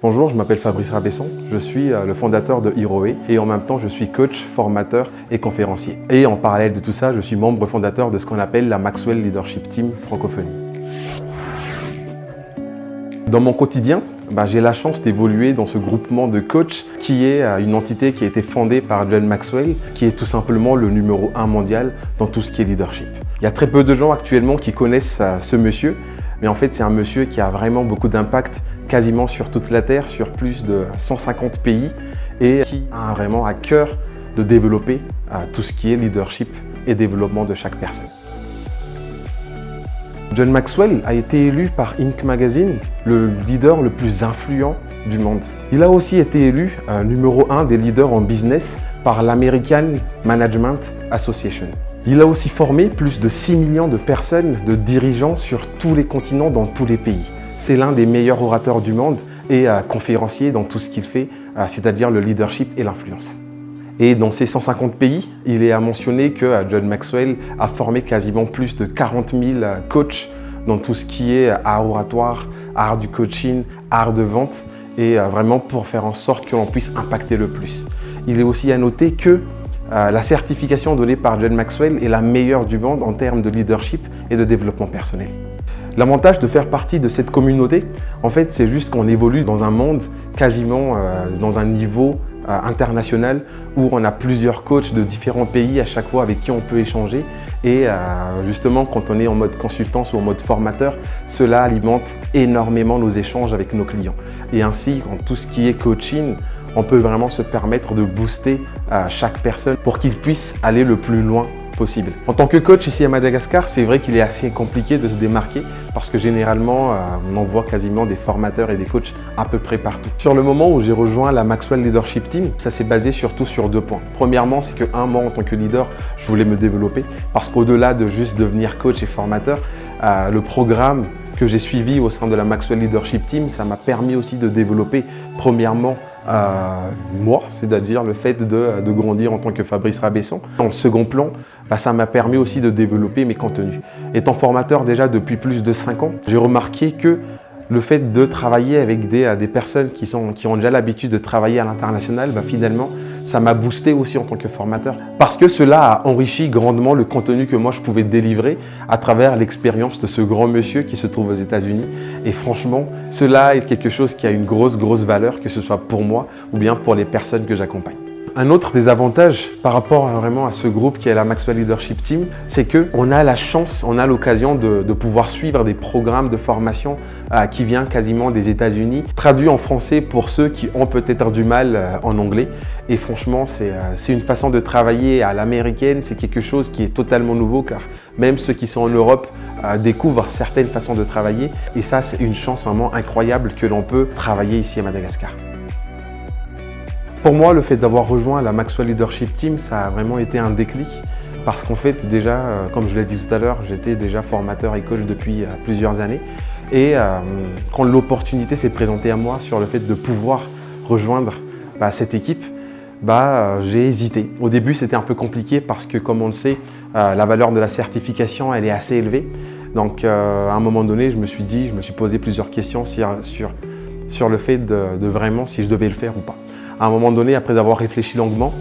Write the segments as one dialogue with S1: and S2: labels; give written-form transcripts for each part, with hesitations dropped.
S1: Bonjour, je m'appelle Fabrice Rabesson, je suis le fondateur de Heroé et en même temps je suis coach, formateur et conférencier. Et en parallèle de tout ça, je suis membre fondateur de ce qu'on appelle la Maxwell Leadership Team Francophonie. Dans mon quotidien, j'ai la chance d'évoluer dans ce groupement de coachs qui est une entité qui a été fondée par John Maxwell, qui est tout simplement le numéro 1 mondial dans tout ce qui est leadership. Il y a très peu de gens actuellement qui connaissent ce monsieur, mais en fait c'est un monsieur qui a vraiment beaucoup d'impact quasiment sur toute la Terre, sur plus de 150 pays et qui a vraiment à cœur de développer tout ce qui est leadership et développement de chaque personne. John Maxwell a été élu par Inc. Magazine le leader le plus influent du monde. Il a aussi été élu numéro 1 des leaders en business par l'American Management Association. Il a aussi formé plus de 6 millions de personnes, de dirigeants sur tous les continents, dans tous les pays. C'est l'un des meilleurs orateurs du monde et conférencier dans tout ce qu'il fait, c'est-à-dire le leadership et l'influence. Et dans ces 150 pays, il est à mentionner que John Maxwell a formé quasiment plus de 40 000 coachs dans tout ce qui est art oratoire, art du coaching, art de vente, et vraiment pour faire en sorte que l'on puisse impacter le plus. Il est aussi à noter que la certification donnée par John Maxwell est la meilleure du monde en termes de leadership et de développement personnel. L'avantage de faire partie de cette communauté, en fait, c'est juste qu'on évolue dans un monde quasiment dans un niveau international où on a plusieurs coachs de différents pays à chaque fois avec qui on peut échanger. Et justement, quand on est en mode consultance ou en mode formateur, cela alimente énormément nos échanges avec nos clients. Et ainsi, en tout ce qui est coaching, on peut vraiment se permettre de booster chaque personne pour qu'il puisse aller le plus loin possible. En tant que coach ici à Madagascar, c'est vrai qu'il est assez compliqué de se démarquer parce que généralement, on en voit quasiment des formateurs et des coachs à peu près partout. Sur le moment où j'ai rejoint la Maxwell Leadership Team, ça s'est basé surtout sur 2 points. Premièrement, c'est que moi, en tant que leader, je voulais me développer parce qu'au-delà de juste devenir coach et formateur, le programme que j'ai suivi au sein de la Maxwell Leadership Team, ça m'a permis aussi de développer premièrement moi, c'est-à-dire le fait de grandir en tant que Fabrice Rabesson. En second plan, ça m'a permis aussi de développer mes contenus. Étant formateur déjà depuis plus de 5 ans, j'ai remarqué que le fait de travailler avec des personnes qui ont déjà l'habitude de travailler à l'international, finalement, ça m'a boosté aussi en tant que formateur parce que cela a enrichi grandement le contenu que moi je pouvais délivrer à travers l'expérience de ce grand monsieur qui se trouve aux États-Unis. Et franchement, cela est quelque chose qui a une grosse valeur, que ce soit pour moi ou bien pour les personnes que j'accompagne. Un autre des avantages par rapport vraiment à ce groupe qui est la Maxwell Leadership Team, c'est qu'on a la chance, on a l'occasion de pouvoir suivre des programmes de formation qui viennent quasiment des États-Unis, traduits en français pour ceux qui ont peut-être du mal en anglais. Et franchement, c'est une façon de travailler à l'américaine, c'est quelque chose qui est totalement nouveau car même ceux qui sont en Europe découvrent certaines façons de travailler. Et ça, c'est une chance vraiment incroyable que l'on peut travailler ici à Madagascar. Pour moi, le fait d'avoir rejoint la Maxwell Leadership Team, ça a vraiment été un déclic parce qu'en fait, déjà, comme je l'ai dit tout à l'heure, j'étais déjà formateur et coach depuis plusieurs années. Et quand l'opportunité s'est présentée à moi sur le fait de pouvoir rejoindre cette équipe, j'ai hésité. Au début, c'était un peu compliqué parce que, comme on le sait, la valeur de la certification, elle est assez élevée. Donc, à un moment donné, je me suis posé plusieurs questions sur le fait de vraiment si je devais le faire ou pas. À un moment donné, après avoir réfléchi longuement,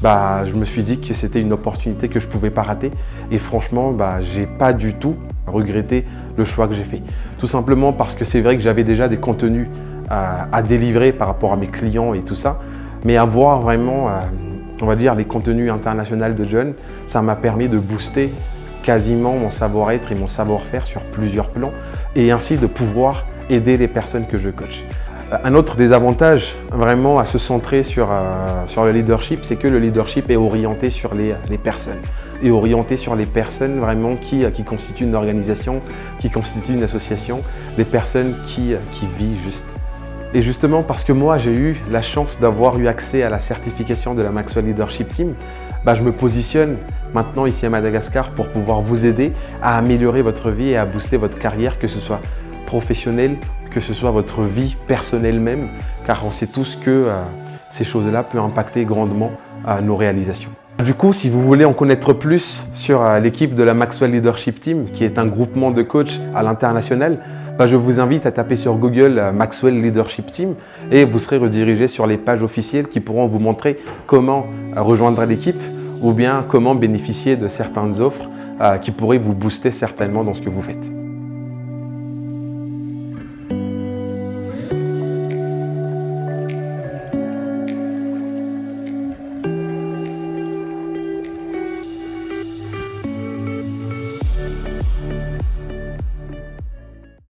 S1: je me suis dit que c'était une opportunité que je ne pouvais pas rater. Et franchement, je n'ai pas du tout regretté le choix que j'ai fait. Tout simplement parce que c'est vrai que j'avais déjà des contenus à délivrer par rapport à mes clients et tout ça. Mais avoir vraiment, on va dire, les contenus internationaux de John, ça m'a permis de booster quasiment mon savoir-être et mon savoir-faire sur plusieurs plans et ainsi de pouvoir aider les personnes que je coach. Un autre des avantages vraiment à se centrer sur le leadership, c'est que le leadership est orienté sur les personnes. Et orienté sur les personnes vraiment qui constituent une organisation, qui constituent une association, des personnes qui vivent juste. Et justement parce que moi j'ai eu la chance d'avoir eu accès à la certification de la Maxwell Leadership Team, je me positionne maintenant ici à Madagascar pour pouvoir vous aider à améliorer votre vie et à booster votre carrière, que ce soit professionnelle, que ce soit votre vie personnelle même, car on sait tous que ces choses-là peuvent impacter grandement nos réalisations. Du coup, si vous voulez en connaître plus sur l'équipe de la Maxwell Leadership Team, qui est un groupement de coachs à l'international, je vous invite à taper sur Google Maxwell Leadership Team et vous serez redirigé sur les pages officielles qui pourront vous montrer comment rejoindre l'équipe ou bien comment bénéficier de certaines offres qui pourraient vous booster certainement dans ce que vous faites.